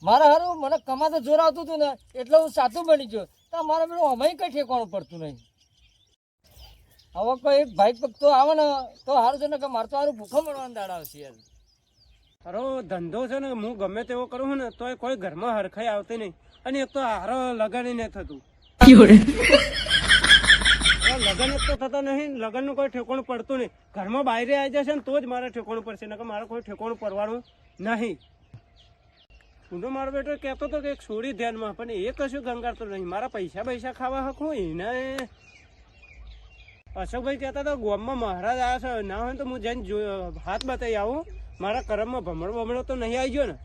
મારા હારું મને કમાતો જોર આવતું હતું ને એટલે હું સાચું બની ગયો. તો મારે પેલું અમે કઈ ઠેકાણું પડતું નહીં. હવે કોઈ ભાઈ પગતો આવે ને તો સારું છે ને કે મારે તો સારું ભૂખો મળવાનું દાડા આવશે યાર. હારો ધંધો છે ને હું ગમે તેવો કરું છું ને તો કોઈ ઘરમાં હરખાઈ આવતી નહીં. અને એક તો હારો લગન નહીં થતું. લગન એક તો થતા નહીં, લગન નું કોઈ ઠેકાણું પડતું નહીં. ઘરમાં બહાર આવી જશે ને તો જ મારે ઠેકાણું પડશે, નકર મારે કોઈ ઠેકાણું પડવાનું નહીં. હું મારો બેટો કહેતો હતો કે એક છોડી ધ્યાનમાં, પણ એ કશું ગંગારતો નહીં. મારા પૈસા ખાવા હકું એને. અશોકભાઈ કહેતા હતા ગામમાં મહારાજ આવ્યા છે, ના હોય તો હું જઈને હાથ બતાવી આવું. મારા કરમમાં ભમણો તો નહીં આવી ગયો ને.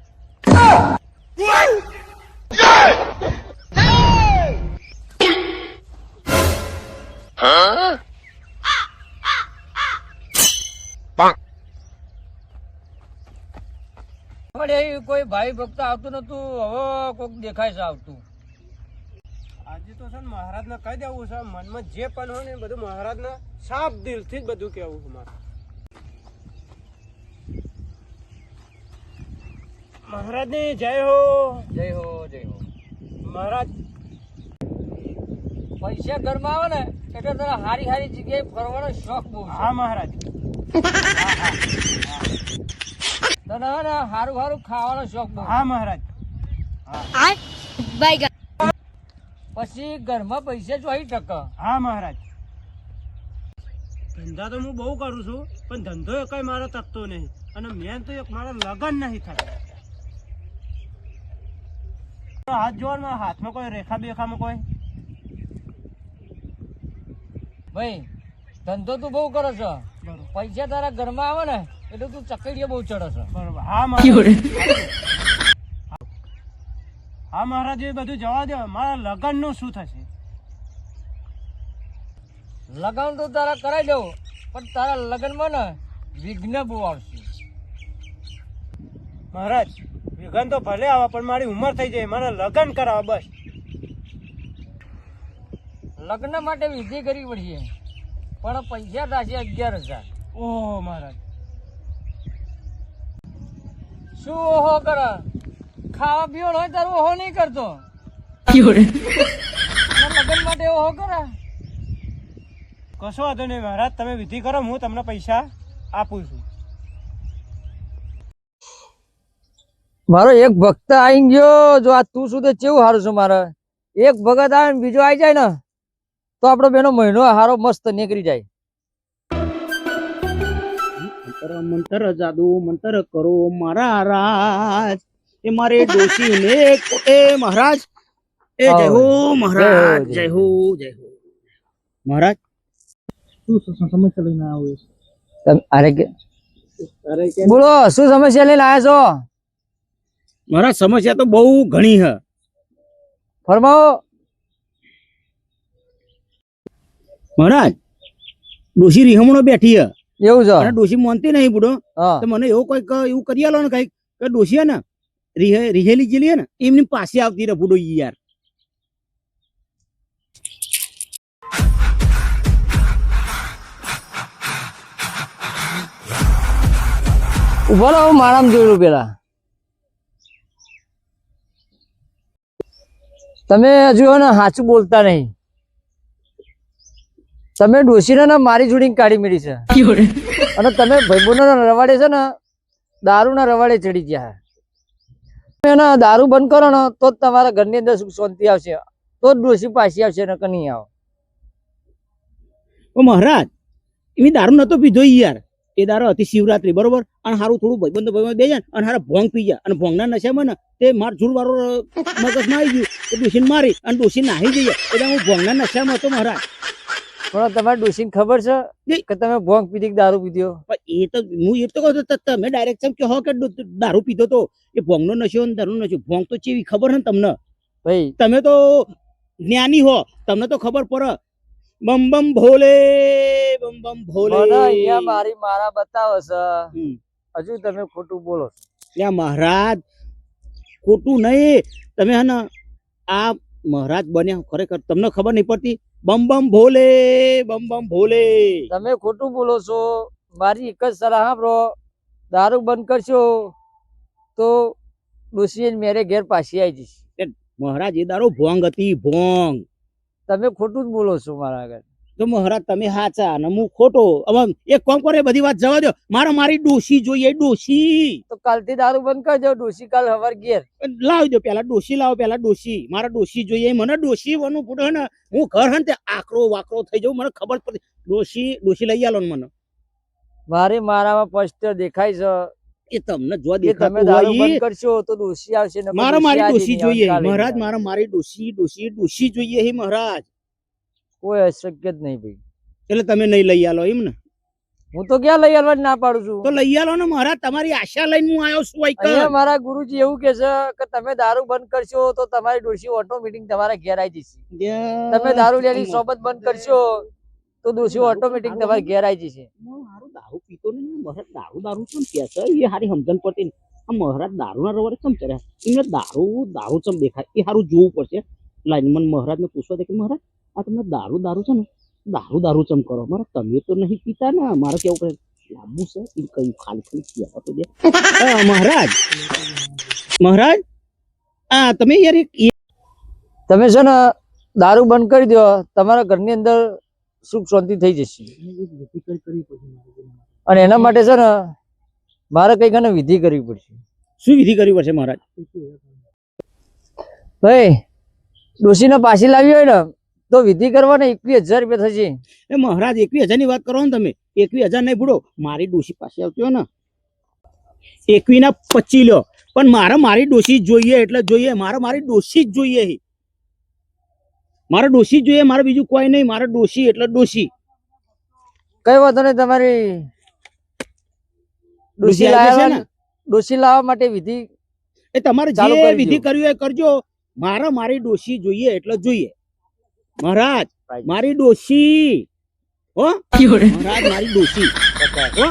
કોઈ ભાઈ ભક્ત આવતું નતું, હવે કોક દેખાય છે આવતું. આજે તો છે ને મહારાજ ને કહી દેવું છે, મનમાં જે પણ હોય ને બધું મહારાજ ને સાફ દિલ થી જ બધું કેવું છે મારે. મહારાજ ની જય હો. જય હો જય હો. મહારાજ પૈસા ઘરમાં આવે ને એટલે તારા હારી હારી જગ્યાએ ફરવાનો શોખ બહુ છે. હા મહારાજ. તને હે ને હારું હારું ખાવાનો શોખ બહુ. હા મહારાજ. પછી ઘરમાં પૈસા ચોઈ ટકા. હા મહારાજ. ધંધા તો હું બહુ કરું છું, પણ ધંધો કઈ મારો તકતો નહીં. અને મેન તો એક મારા લગન નહીં થતા. હાથ જોવા હાથમાં કોઈ રેખા બેખામાં કોઈ. ભાઈ ધંધો તું બહુ કરે છે, પૈસા તારા ઘરમાં આવે ને એટલે તું ચકડીએ બહુ ચડે છે. બરોબર. હા મહારાજ. હા મહારાજ એ બધું જવા દો. મારા લગન નું શું થશે? લગન તો તારા કરાવી દઉં, પણ તારા લગનમાં ને વિઘ્ન બહુ આવશે. મહારાજ વિઘન તો ભલે આવે, પણ મારી ઉંમર થઈ જાય, મને લગન કરાવો બસ. લગ્ન માટે વિધિ કરવી પડશે, પણ પૈસા થશે 11,000. ઓહો મહારાજ. શું ઓહો કરે? ખાવા પીવાનું હોય તારું ઓહો નહીં કરતો. લગ્ન માટે ઓહો કરે? કશો વાંધો નહીં મહારાજ, તમે વિધિ કરો, હું તમને પૈસા આપું છું. મારો એક ભક્ત આવી ગયો. જો આ તું શું તો કેવું સારું છે. મારે એક ભગત આવે ને બીજો આવી જાય ને તો આપડો બેનો મહિનો હારો મસ્ત નીકળી જાય. મંતર જાદુ મંતર કરો મારા રાજ. એ મારે ડોશી ને એ મહારાજ એ જય હો મહારાજ. જય હો જય હો મહારાજ. શું સમસ્યા લઈને આવ્યો છે? અરે બોલો શું સમસ્યા લઈને આવ્યા છો? મહારાજ સમસ્યા તો બહુ ઘણી છે. ફરમાવો. મહારાજ ડોશી રીહમણો બેઠી છે. એવું છે? અને ડોશી મોનતી નહીં બુડો. તો મને એવું કઈક એવું કરી આલો ને કઈક કે ડોશી ને રીહેલી જેલી ને એમની પાસે આવતી રહે બુડો યાર. ઉભા રહો, મારામાં જોયેલું પેલા. તમે હજુ ને સાચું બોલતા નહીં. તમે ડોશીને મારી જોડીને કાઢી મેળી છે, અને તમે ભાઈબંધોના રવાડે છે ને દારૂના રવાડે ચડી ગયા. તમે દારૂ બંધ કરો ને તો જ તમારા ઘરની અંદર સુખ શાંતિ આવશે, તો જ ડોશી પાછી આવશે, નકર નહીં આવે. ઓ મહારાજ એમ દારૂ નતો પીધો યાર. એ દારૂ હતી શિવરાત્રી બરોબર, અને હારું થોડું ભાઈબંધ બે જાય અને હારા ભોંગ પી જાય, અને ભોંગના નશામાં ને તે માર ઝૂડ વાળો મગજમાં આવી ગયું, એ ડોશીને મારી અને ડોશી નાહી જઈએ એટલે હું ભોંગના નશામાં હતો મહારાજ. પણ તમારી ડોશીને ખબર છે કે તમે ભોંગ પીધી કે દારૂ પીધો? એ તો હું એ તો કહું તમે ડાયરેક્ટ કે હો કે દારૂ પીધો તો એ ભોંગનો નશો ને દારૂ નશો. ભોંગ તો ચેવી ખબર ને તમને? ભાઈ તમે તો જ્ઞાની હો, તમને તો ખબર પડે. બમ બમ ભોલે બમ બમ ભોલે. અહીંયા મારા બતાવો છે, હજુ તમે ખોટું બોલો છો. ત્યાં મહારાજ ખોટું નહીં, તમે હે ને આ મહારાજ બન્યા ખરેખર તમને ખબર નહીં પડતી. બમ બમ ભોલે બમ બમ ભોલે. તમે ખોટું બોલો છો. મારી એક જ સલાહ સાંભળો, દારૂ બંધ કરશો તો ડોશી મેરે ઘેર પાછી આવી જઈશ. મહારાજ એ દારો ભોંગ હતી, ભોંગ. તમે ખોટું જ બોલો છો મારા આગળ. તો મહારાજ તમે હાચા અને હું ખોટો. હવે એક કામ કરે, બધી વાત જવા દો. મારી ડોશી જોઈએ, ડોશી. તો કાલથી દારૂ બંધ કરજો. ડોશી કાલ હવાર ઘેર. લાવી દો પેલા ડોશી, લાવો પેલા ડોશી. મારા ડોશી જોઈએ. મને ડોશી વાનું પૂછે ને, હું ઘર હે ને તે આકરો વાકરો થઈ જાઉં, મને ખબર પડતી. ડોશી લઈ આલો ને મને. મારે મારામાં સ્પષ્ટ દેખાય છે એ તમને જો કે તમે દેખાતું દારૂ હોય બંધ કરશો તો ડોશી આવશે. નકર મારી આજે ડોશી નહીં આવે, જોઈએ કાલે મહારાજ. નહીં આવે. મારી ડોશી જોઈએ હે મહારાજ. કોઈ અશક્ય જ નહીં ભાઈ. એટલે તમે નહીં લઈ આલો એમ ને? હું તો ક્યાં લઈ આવવા ના પાડું છું. તો લઈ આલો ને મહારાજ. તમારી આશા લઈને હું આવ્યો છું. અહીંયા મારા ગુરુજી એવું કે છે કે તમે દારૂ બંધ કરશો તો તમારી ડોશી ઓટોમેટિક તમારા ઘેર આવી જશે. તમે દારૂ લેવાની સોબત બંધ કરશો તો ડોશી ઓટોમેટિક તમારા ઘેર આવી જશે. મારું દારૂ પીતો નહીં મહારાજ. દારૂ ચમ પીશે એ હારી સમજણ પડતી નહીં. આ મહારાજ દારૂ ના રવાડે ચમ ચડ્યા? એમને દારૂ ચમ દેખાય એ સારું જોવું પડશે. લાઈનમન મહારાજ ને પૂછવા દે કે મહારાજ આ તમને દારૂ છે ને, દારૂ ચમ કરો? મારે તમે તો નહીં પીતા ને. મારે કેવું પડે લાંબુ છે એ કઈ ખાલી કહેવા તો દે. મહારાજ આ તમે યાર તમે છે ને દારૂ બંધ કરી દો, તમારા ઘરની અંદર સુખ શાંતિ થઈ જશે. અને એના માટે છે ને મારે કઈક એને વિધિ કરવી પડશે. શું વિધિ કરવી પડશે મહારાજ? ભાઈ ડોશીને પાછી લાવી હોય ને તો વિધિ કરવાના 21,000 રૂપિયા થશે. એ મહારાજ 21,000 ની વાત કરો ને તમે. 21,000 નહીં ભૂડો. મારી ડોશી પાસે આવતી હોય ને 21 ના 25 લ્યો. પણ મારી ડોશી જોઈએ એટલે જોઈએ. મારી ડોશી જ જોઈએ. મારે ડોશી જોઈએ. મારે બીજું કોઈ નહીં. મારે ડોશી એટલે ડોશી. કઈ વાંધો નહીં. તમારી ડોશી ડોશી આવી જશે લાવવા ને? ડોશી લાવવા માટે વિધિ એ તમારે ચાલુ જે કરી વિધિ દો. કરવી હોય કરજો. મારી ડોશી જોઈએ એટલે જોઈએ. મહારાજ મારી ડોશી. હો મહારાજ મારી ડોશી. હો